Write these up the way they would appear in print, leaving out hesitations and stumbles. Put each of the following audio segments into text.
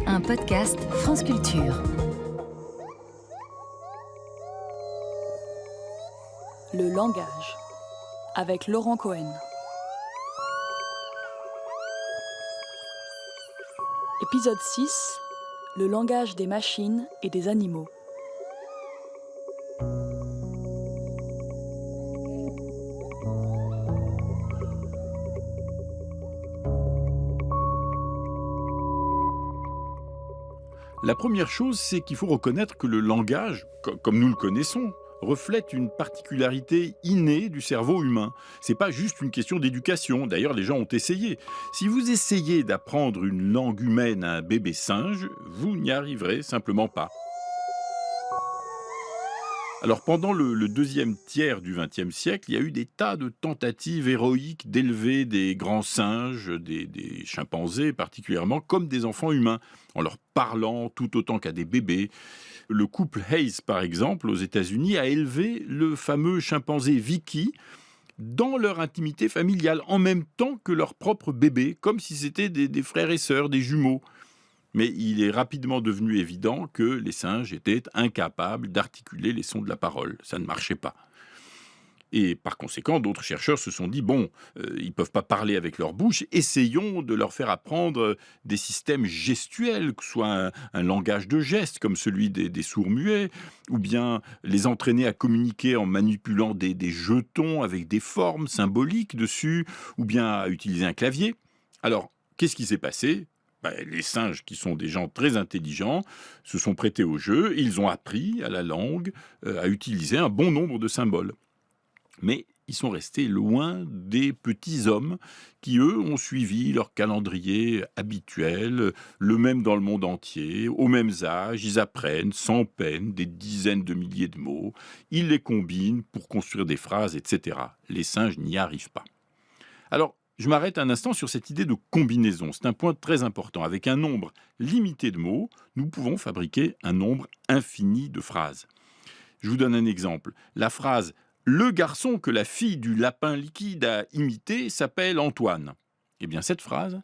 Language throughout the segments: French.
Un podcast France Culture. Le langage, avec Laurent Cohen. Épisode 6, le langage des machines et des animaux. La première chose, c'est qu'il faut reconnaître que le langage, comme nous le connaissons, reflète une particularité innée du cerveau humain. C'est pas juste une question d'éducation. D'ailleurs, les gens ont essayé. Si vous essayez d'apprendre une langue humaine à un bébé singe, vous n'y arriverez simplement pas. Alors pendant le deuxième tiers du XXe siècle, il y a eu des tas de tentatives héroïques d'élever des grands singes, des chimpanzés particulièrement, comme des enfants humains, en leur parlant tout autant qu'à des bébés. Le couple Hayes, par exemple, aux États-Unis, a élevé le fameux chimpanzé Vicky dans leur intimité familiale, en même temps que leur propre bébé, comme si c'était des frères et sœurs, des jumeaux. Mais il est rapidement devenu évident que les singes étaient incapables d'articuler les sons de la parole. Ça ne marchait pas. Et par conséquent, d'autres chercheurs se sont dit, ils ne peuvent pas parler avec leur bouche, essayons de leur faire apprendre des systèmes gestuels, que ce soit un langage de gestes comme celui des sourds-muets, ou bien les entraîner à communiquer en manipulant des jetons avec des formes symboliques dessus, ou bien à utiliser un clavier. Alors, qu'est-ce qui s'est passé ? Les singes, qui sont des gens très intelligents, se sont prêtés au jeu. Ils ont appris à la langue à utiliser un bon nombre de symboles. Mais ils sont restés loin des petits hommes qui, eux, ont suivi leur calendrier habituel, le même dans le monde entier, au même âge. Ils apprennent sans peine des dizaines de milliers de mots. Ils les combinent pour construire des phrases, etc. Les singes n'y arrivent pas. Alors, je m'arrête un instant sur cette idée de combinaison. C'est un point très important. Avec un nombre limité de mots, nous pouvons fabriquer un nombre infini de phrases. Je vous donne un exemple. La phrase « Le garçon que la fille du lapin liquide a imité s'appelle Antoine ». Eh bien, cette phrase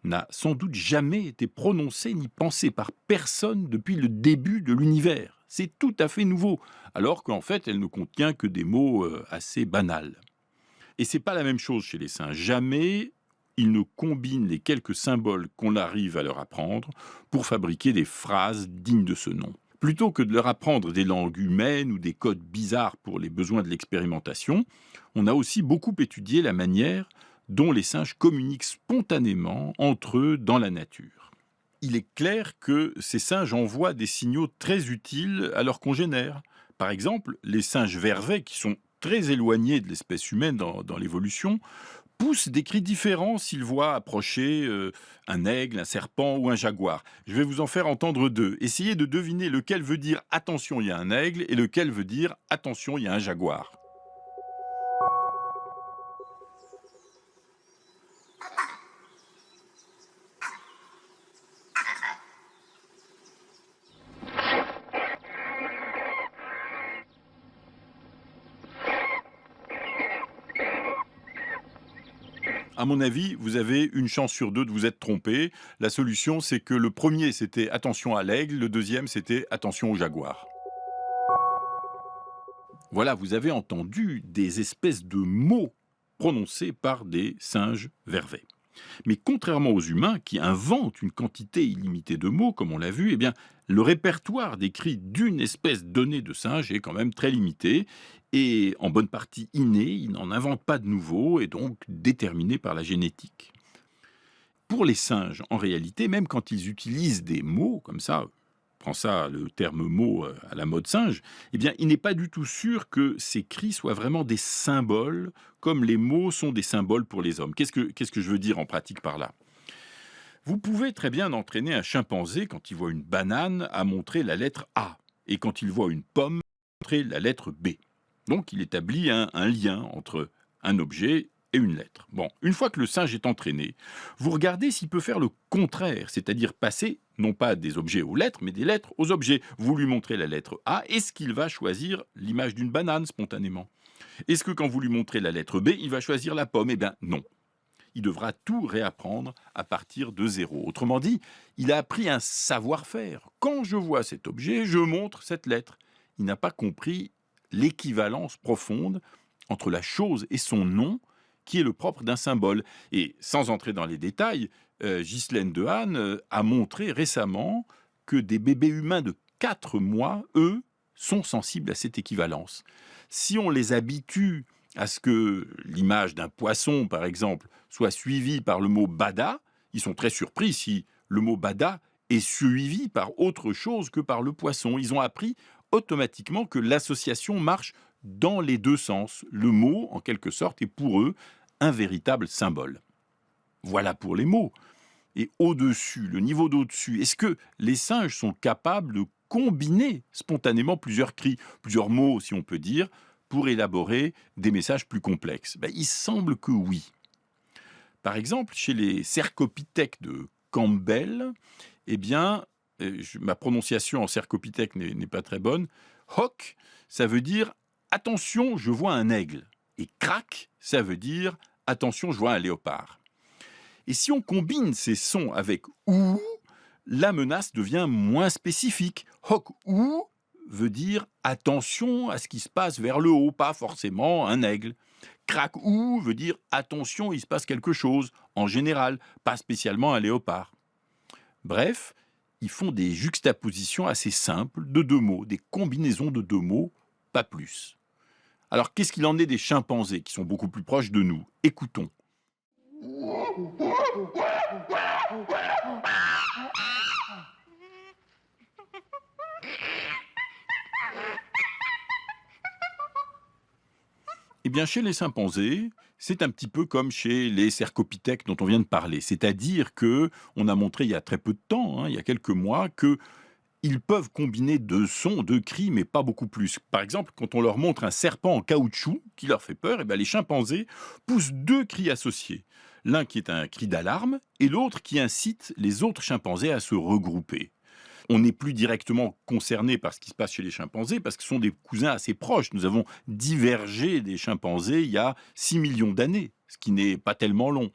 n'a sans doute jamais été prononcée ni pensée par personne depuis le début de l'univers. C'est tout à fait nouveau, alors qu'en fait, elle ne contient que des mots assez banals. Et c'est pas la même chose chez les singes. Jamais ils ne combinent les quelques symboles qu'on arrive à leur apprendre pour fabriquer des phrases dignes de ce nom. Plutôt que de leur apprendre des langues humaines ou des codes bizarres pour les besoins de l'expérimentation, on a aussi beaucoup étudié la manière dont les singes communiquent spontanément entre eux dans la nature. Il est clair que ces singes envoient des signaux très utiles à leurs congénères. Par exemple, les singes vervets, qui sont très éloignés de l'espèce humaine dans l'évolution, poussent des cris différents s'ils voient approcher un aigle, un serpent ou un jaguar. Je vais vous en faire entendre deux. Essayez de deviner lequel veut dire « attention, il y a un aigle » et lequel veut dire « attention, il y a un jaguar ». À mon avis, vous avez une chance sur deux de vous être trompé. La solution, c'est que le premier, c'était attention à l'aigle, le deuxième, c'était attention au jaguar. Voilà, vous avez entendu des espèces de mots prononcés par des singes vervets. Mais contrairement aux humains qui inventent une quantité illimitée de mots, comme on l'a vu, le répertoire des cris d'une espèce donnée de singe est quand même très limité et en bonne partie inné, ils n'en inventent pas de nouveaux et donc déterminé par la génétique. Pour les singes, en réalité, même quand ils utilisent des mots comme ça, prends ça, le terme mot à la mode singe, il n'est pas du tout sûr que ces cris soient vraiment des symboles, comme les mots sont des symboles pour les hommes. Qu'est-ce que je veux dire en pratique par là ? Vous pouvez très bien entraîner un chimpanzé, quand il voit une banane, à montrer la lettre A, et quand il voit une pomme, à montrer la lettre B. Donc il établit un lien entre un objet et une lettre. Bon, une fois que le singe est entraîné, vous regardez s'il peut faire le contraire, c'est-à-dire passer non pas des objets aux lettres, mais des lettres aux objets. Vous lui montrez la lettre A, est-ce qu'il va choisir l'image d'une banane spontanément ? Est-ce que quand vous lui montrez la lettre B, il va choisir la pomme ? Eh bien non. il devra tout réapprendre à partir de zéro. Autrement dit, il a appris un savoir-faire. Quand je vois cet objet, je montre cette lettre. Il n'a pas compris l'équivalence profonde entre la chose et son nom, qui est le propre d'un symbole. Et sans entrer dans les détails, Ghislaine Dehaene a montré récemment que des bébés humains de 4 mois, eux, sont sensibles à cette équivalence. Si on les habitue à ce que l'image d'un poisson, par exemple, soit suivie par le mot bada, ils sont très surpris si le mot bada est suivi par autre chose que par le poisson. Ils ont appris automatiquement que l'association marche dans les deux sens. Le mot, en quelque sorte, est pour eux un véritable symbole. Voilà pour les mots. Et au-dessus, le niveau d'au-dessus, est-ce que les singes sont capables de combiner spontanément plusieurs cris, plusieurs mots, si on peut dire, pour élaborer des messages plus complexes? Il semble que oui. Par exemple, chez les cercopithèques de Campbell, ma prononciation en cercopithèque n'est pas très bonne. Hoc, ça veut dire « attention, je vois un aigle ». Et crac, ça veut dire « attention, je vois un léopard ». Et si on combine ces sons avec « ou », la menace devient moins spécifique. Hoc ou veut dire attention à ce qui se passe vers le haut, pas forcément un aigle. Crac ou veut dire attention, il se passe quelque chose, en général, pas spécialement un léopard. Bref, ils font des juxtapositions assez simples de deux mots, des combinaisons de deux mots, pas plus. Alors qu'est-ce qu'il en est des chimpanzés qui sont beaucoup plus proches de nous? Écoutons. Eh bien, chez les chimpanzés, c'est un petit peu comme chez les cercopithèques dont on vient de parler. C'est-à-dire que on a montré il y a très peu de temps, il y a quelques mois, qu'ils peuvent combiner deux sons, deux cris, mais pas beaucoup plus. Par exemple, quand on leur montre un serpent en caoutchouc qui leur fait peur, les chimpanzés poussent deux cris associés. L'un qui est un cri d'alarme et l'autre qui incite les autres chimpanzés à se regrouper. On n'est plus directement concerné par ce qui se passe chez les chimpanzés parce que ce sont des cousins assez proches. Nous avons divergé des chimpanzés il y a 6 millions d'années, ce qui n'est pas tellement long.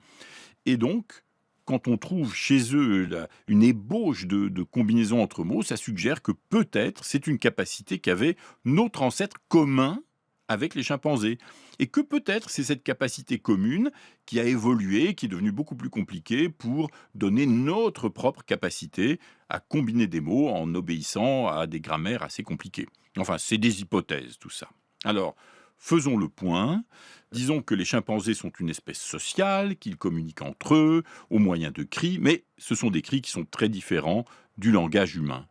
Et donc, quand on trouve chez eux une ébauche de combinaison entre mots, ça suggère que peut-être c'est une capacité qu'avait notre ancêtre commun avec les chimpanzés. Et que peut-être c'est cette capacité commune qui a évolué, qui est devenue beaucoup plus compliquée pour donner notre propre capacité à combiner des mots en obéissant à des grammaires assez compliquées. Enfin, c'est des hypothèses, tout ça. Alors, faisons le point. Disons que les chimpanzés sont une espèce sociale, qu'ils communiquent entre eux au moyen de cris, mais ce sont des cris qui sont très différents du langage humain.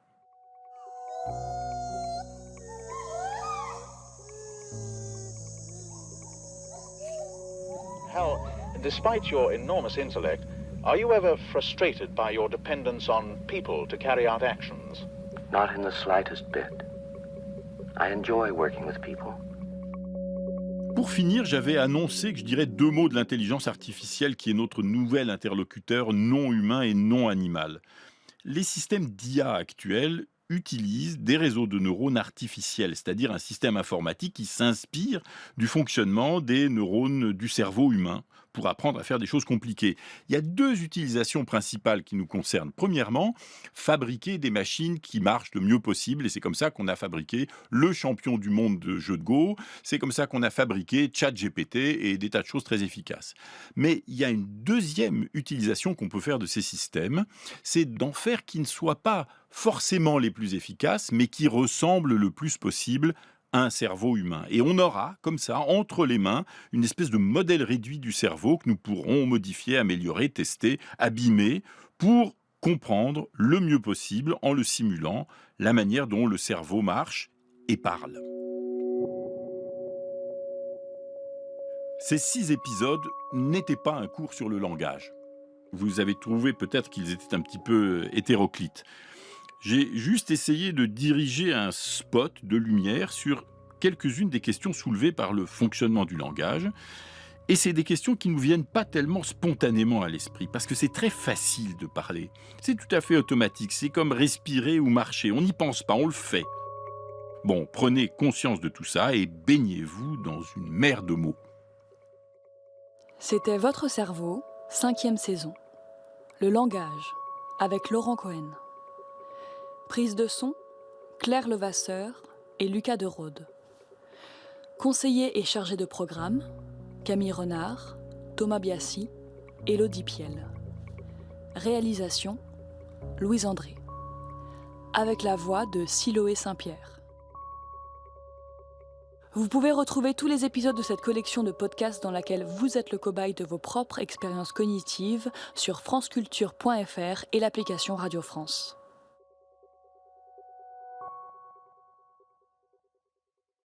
Hal, despite your enormous intellect, are you ever frustrated by your dependence on people to carry out actions? Not in the slightest bit. I enjoy working with people. Pour finir, j'avais annoncé que je dirais 2 mots de l'intelligence artificielle qui est notre nouvel interlocuteur non humain et non animal. Les systèmes d'IA actuels utilisent des réseaux de neurones artificiels, c'est-à-dire un système informatique qui s'inspire du fonctionnement des neurones du cerveau humain pour apprendre à faire des choses compliquées. Il y a 2 utilisations principales qui nous concernent. Premièrement, fabriquer des machines qui marchent le mieux possible, et c'est comme ça qu'on a fabriqué le champion du monde de jeux de Go, c'est comme ça qu'on a fabriqué ChatGPT et des tas de choses très efficaces. Mais il y a une deuxième utilisation qu'on peut faire de ces systèmes, c'est d'en faire qui ne soient pas forcément les plus efficaces, mais qui ressemblent le plus possible à un cerveau humain. Et on aura, comme ça, entre les mains, une espèce de modèle réduit du cerveau que nous pourrons modifier, améliorer, tester, abîmer, pour comprendre le mieux possible, en le simulant, la manière dont le cerveau marche et parle. Ces 6 épisodes n'étaient pas un cours sur le langage. Vous avez trouvé peut-être qu'ils étaient un petit peu hétéroclites. J'ai juste essayé de diriger un spot de lumière sur quelques-unes des questions soulevées par le fonctionnement du langage. Et c'est des questions qui ne nous viennent pas tellement spontanément à l'esprit, parce que c'est très facile de parler. C'est tout à fait automatique, c'est comme respirer ou marcher. On n'y pense pas, on le fait. Bon, prenez conscience de tout ça et baignez-vous dans une mer de mots. C'était Votre cerveau, 5e saison. Le langage, avec Laurent Cohen. Prise de son, Claire Levasseur et Lucas de Rode. Conseiller et chargé de programme, Camille Renard, Thomas Biassi, Élodie Piel. Réalisation, Louise André. Avec la voix de Siloé Saint-Pierre. Vous pouvez retrouver tous les épisodes de cette collection de podcasts dans laquelle vous êtes le cobaye de vos propres expériences cognitives sur franceculture.fr et l'application Radio France.